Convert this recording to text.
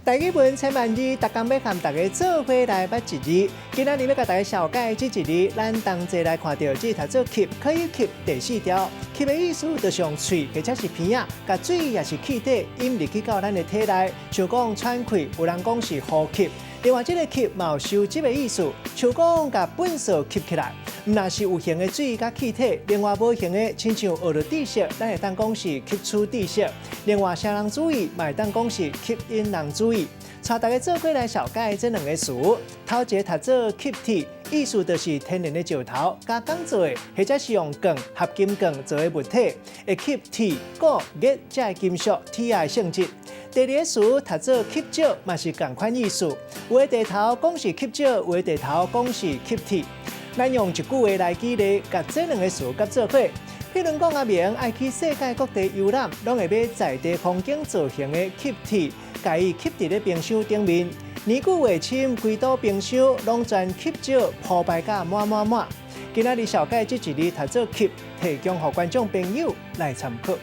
大语文千万字，逐工要和大家做伙来捌一字。今仔日要甲大家小解这一字，咱同齐来看到这读做吸，可以吸第四条。吸的意思就是用喙或者是鼻啊，甲水也是气体引入去到咱的体内，像讲喘气，有人讲是呼吸。另外，这个吸嘛有收集的意思，像讲甲粪扫吸起来。若是有形的水甲气体，另外无形的，亲像学着知识，咱会当讲是吸取知识。另外，谁人注意，嘛会当讲是吸引人注意。带大家做伙来小解这两个词。头一个读做吸体，意思就是天然的石头加钢做的，或者是用锭、合金锭做的物体，会吸铁、钴、镉这金属铁的性质。第二个词读做吸石，嘛是同款意思。有的地头讲是吸石，有的地头讲是吸铁。咱用一句话来举例，甲这两个词合做伙。譬如讲阿明爱去世界各地游览，拢会买在地风景造型的吸铁，甲伊吸伫咧冰箱顶面。年久月深，规堵冰箱拢全吸石铺排甲满。今仔日小解这一字读做吸，提供予观众朋友来参考。